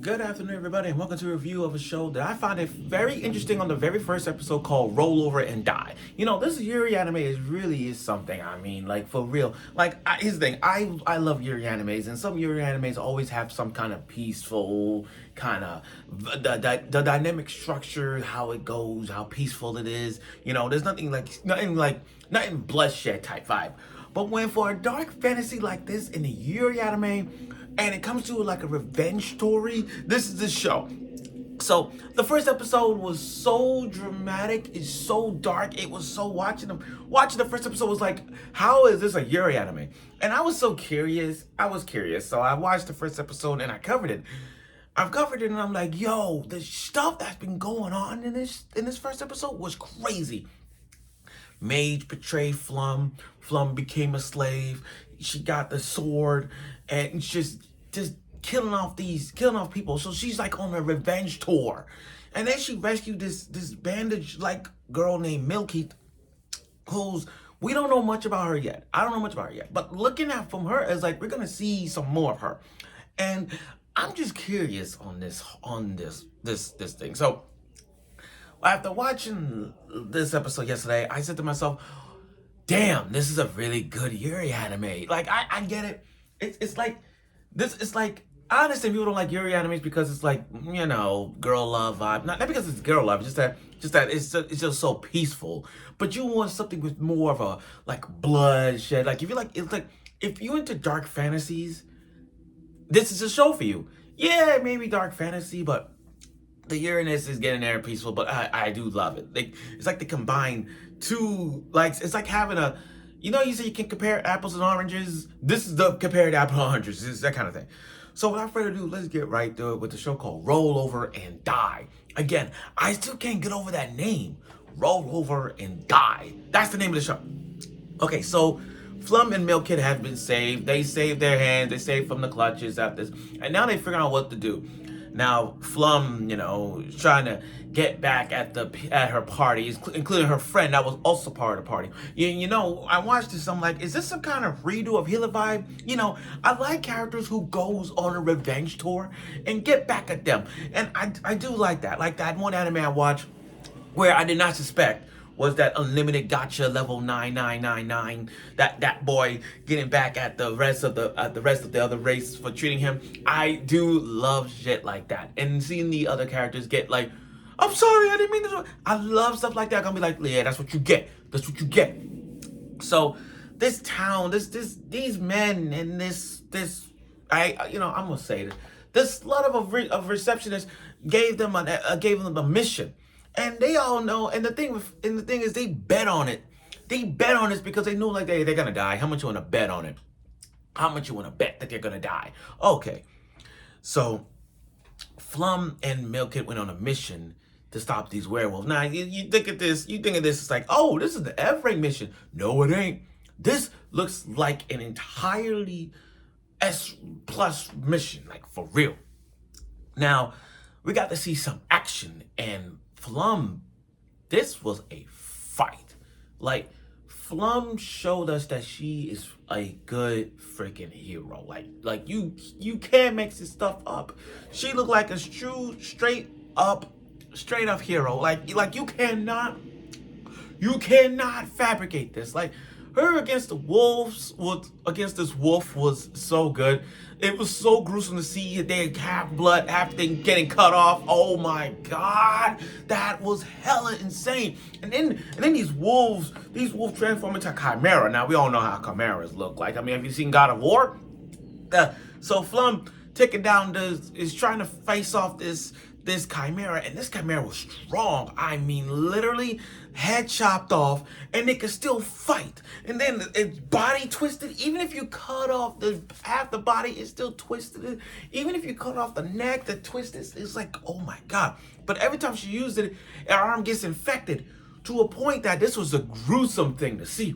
Good afternoon, everybody, and welcome to a review of a show that I found it very interesting on the very first episode called Roll Over and Die. You know, this Yuri anime really is something. I mean, like, for real. Like, here's the thing. I love Yuri animes, and some Yuri animes always have some kind of peaceful, kind of, the dynamic structure, how it goes, how peaceful it is. You know, there's nothing bloodshed type vibe. But when for a dark fantasy like this in the Yuri anime, and it comes to like a revenge story, this is the show. So the first episode was so dramatic, it's so dark, it was so watching the first episode was like, how is this a Yuri anime? And I was so curious. So I watched the first episode and I covered it. I've covered it and I'm like, yo, the stuff that's been going on in this first episode was crazy. Mage betrayed Flum. Flum became a slave. She got the sword and just killing off people. So she's like on a revenge tour. And then she rescued this bandage like girl named Milkit, we don't know much about her yet. I don't know much about her yet. But looking at from her is like we're gonna see some more of her. And I'm just curious on this thing. So after watching this episode yesterday, I said to myself, damn, this is a really good Yuri anime. Like, I get it. It's like, I understand people don't like Yuri animes because it's like, you know, girl love vibe. Not because it's girl love, just that it's just so peaceful. But you want something with more of a, like, bloodshed. Like, if you into dark fantasies, this is a show for you. Yeah, maybe dark fantasy, but the Uranus is getting there peaceful, but I do love it. It's like they combine two, like, it's like having a, you know, you say you can compare apples and oranges. This is the compared apple and oranges. It's that kind of thing. So without further ado, let's get right to it with the show called Roll Over and Die. Again, I still can't get over that name. Roll Over and Die. That's the name of the show. Okay, so Flum and Milkit have been saved. They saved their hands. They saved from the clutches after this. And now they figure out what to do. Now, Flum, you know, is trying to get back at her party, including her friend that was also part of the party. You know, I watched this, I'm like, is this some kind of redo of Healer vibe? You know, I like characters who goes on a revenge tour and get back at them. And I do like that. Like that one anime I watched where I did not suspect was that unlimited gotcha level 9999, that boy getting back at the rest of the other race for treating him. I do love shit like that, and seeing the other characters get like, I'm sorry, I didn't mean to. I love stuff like that. I'm gonna be like, yeah, that's what you get. That's what you get. So this town, these men, and I'm gonna say this lot of receptionists gave them a mission. And they all know, and the thing is, they bet on it. They bet on this because they knew, like, they're gonna die. How much you wanna bet on it? How much you wanna bet that they're gonna die? Okay, so Flum and Milkit went on a mission to stop these werewolves. Now, you think of this, it's like, oh, this is the F-rank mission. No, it ain't. This looks like an entirely S+ mission, like, for real. Now, we got to see some action, and Flum, this was a fight. Like, Flum showed us that she is a good freaking hero. Like you can't make this stuff up. She looked like a true straight up hero. Like you cannot fabricate this. Like, her against the wolves against this wolf was so good. It was so gruesome to see they have blood after they getting cut off. Oh my god, that was hella insane. And then these wolves transform into chimera. Now we all know how chimeras look like. I mean, have you seen God of War? So Flum taking down is trying to face off this chimera, and this chimera was strong. I mean, literally head chopped off, and it could still fight. And then its body twisted. Even if you cut off half the body, it's still twisted. Even if you cut off the neck, the twist is like, oh my god. But every time she used it, her arm gets infected to a point that this was a gruesome thing to see.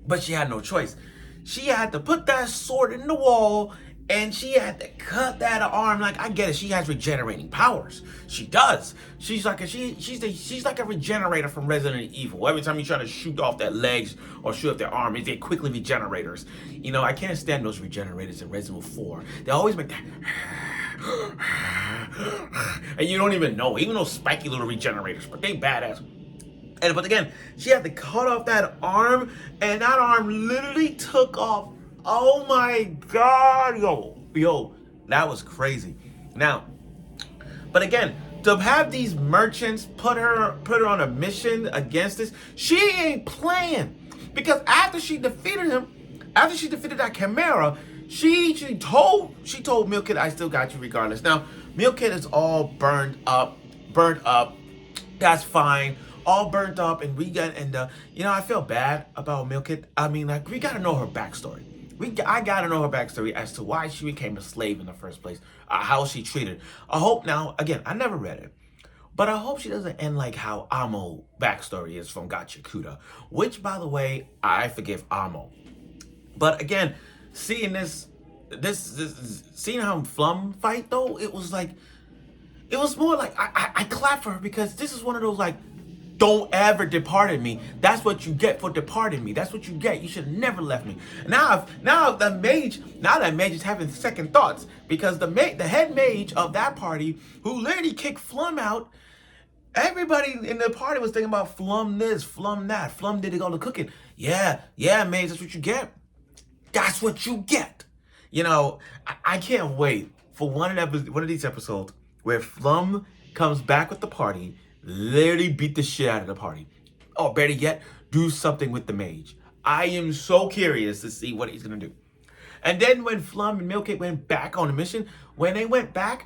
But she had no choice. She had to put that sword in the wall, and she had to cut that arm. Like, I get it. She has regenerating powers. She does. She's like a regenerator from Resident Evil. Every time you try to shoot off their legs or shoot off their arm, they quickly regenerators. You know, I can't stand those regenerators in Resident Evil 4. They always make that and you don't even know, even those spiky little regenerators, but they badass. But again, she had to cut off that arm, and that arm literally took off. Oh my God, yo, that was crazy. Now, but again, to have these merchants put her on a mission against this, she ain't playing. Because after she defeated that Chimera, she told Milkit, I still got you regardless. Now, Milkit is all burnt up. That's fine. All burnt up, and I feel bad about Milkit. I mean, like, we gotta know her backstory. I gotta know her backstory as to why she became a slave in the first place, how she treated. I hope now, again, I never read it, but I hope she doesn't end like how Amo backstory is from Gachakuda, which, by the way, I forgive Amo. But again, seeing seeing how Flum fight though, it was more like I clap for her, because this is one of those like, don't ever departed me. That's what you get for departing me. That's what you get. You should have never left me. Now that mage is having second thoughts, because the head mage of that party, who literally kicked Flum out, everybody in the party was thinking about Flum this, Flum that. Flum did all the cooking. Yeah, mage, that's what you get. That's what you get. I can't wait for one of these episodes where Flum comes back with the party, literally beat the shit out of the party. Or better yet, do something with the mage. I am so curious to see what he's gonna do. And then when Flum and Milkit went back on the mission, when they went back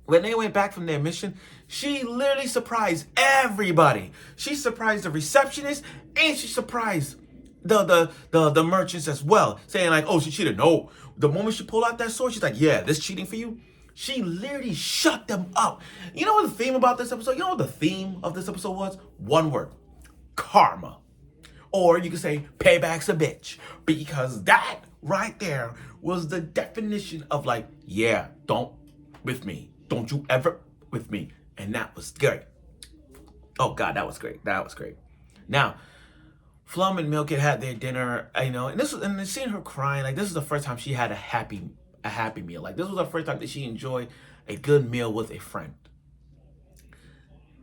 from their mission, she literally surprised everybody. She surprised the receptionist, and she surprised the merchants as well, saying like, oh, she cheated. No. The moment she pulled out that sword, she's like, yeah, this cheating for you. She literally shut them up. You know what the theme about this episode? You know what the theme of this episode was? One word. Karma. Or you could say, payback's a bitch. Because that right there was the definition of like, yeah, don't with me. Don't you ever with me. And that was great. Oh God, that was great. That was great. Now, Flum and Milkit had their dinner, and seeing her crying, like, this is the first time she had a happy meal. Like, this was the first time that she enjoyed a good meal with a friend.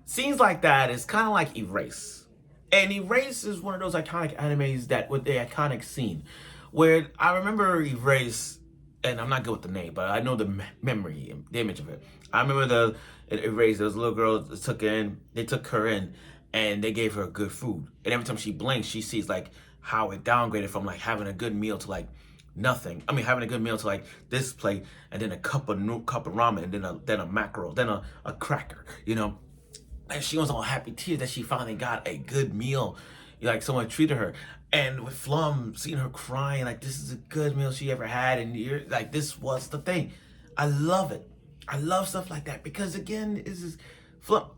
Scenes like that is kind of like Erase. And Erase is one of those iconic animes that with the iconic scene where I remember Erase, and I'm not good with the name, but I know the memory, the image of it. I remember Erase, there was a little girl that they took her in, and they gave her good food. And every time she blinks, she sees like how it downgraded from like having a good meal to like nothing. I mean, having a good meal to like this plate, and then a cup of ramen, and then a mackerel, then a cracker, And she was all happy tears that she finally got a good meal, like someone treated her. And with Flum, seeing her crying, like, this is a good meal she ever had, and you're like, this was the thing. I love it. I love stuff like that, because again, this is Flum.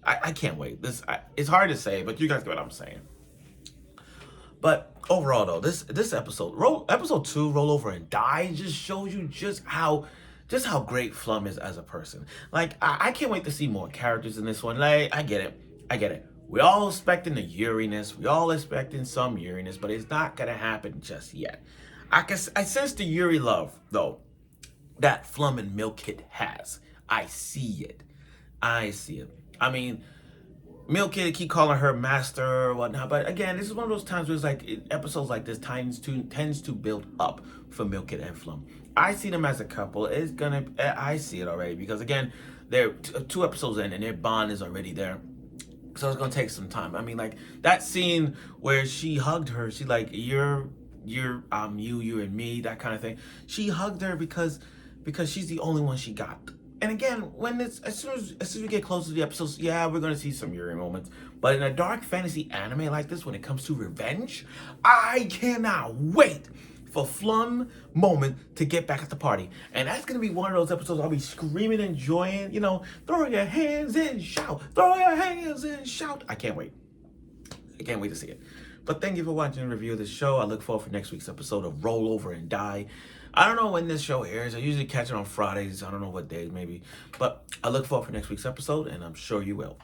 I can't wait. It's hard to say, but you guys get what I'm saying. But overall, though, this episode 2, Roll Over and Die, just shows you just how great Flum is as a person. Like, I can't wait to see more characters in this one. Like, I get it. We're all expecting the Yuriness. We're all expecting some Yuriness, but it's not gonna happen just yet. I sense the Yuri love, though, that Flum and Milkit has. I see it. I mean, Milkit keep calling her master or whatnot, but again, this is one of those times where it's like episodes like this tends to build up for Milkit and Flum. I see them as a couple. I see it already, because again, they're 2 episodes in and their bond is already there. So it's gonna take some time. I mean, like that scene where she hugged her, she's like, you're you and me, that kind of thing. She hugged her because she's the only one she got. And again, as soon as we get close to the episodes, yeah, we're gonna see some Yuri moments. But in a dark fantasy anime like this, when it comes to revenge, I cannot wait for Flum moment to get back at the party. And that's gonna be one of those episodes I'll be screaming, enjoying, throw your hands and shout, throw your hands and shout. I can't wait. I can't wait to see it. But thank you for watching the review of this show. I look forward for next week's episode of Roll Over and Die. I don't know when this show airs. I usually catch it on Fridays. I don't know what days, maybe. But I look forward for next week's episode, and I'm sure you will.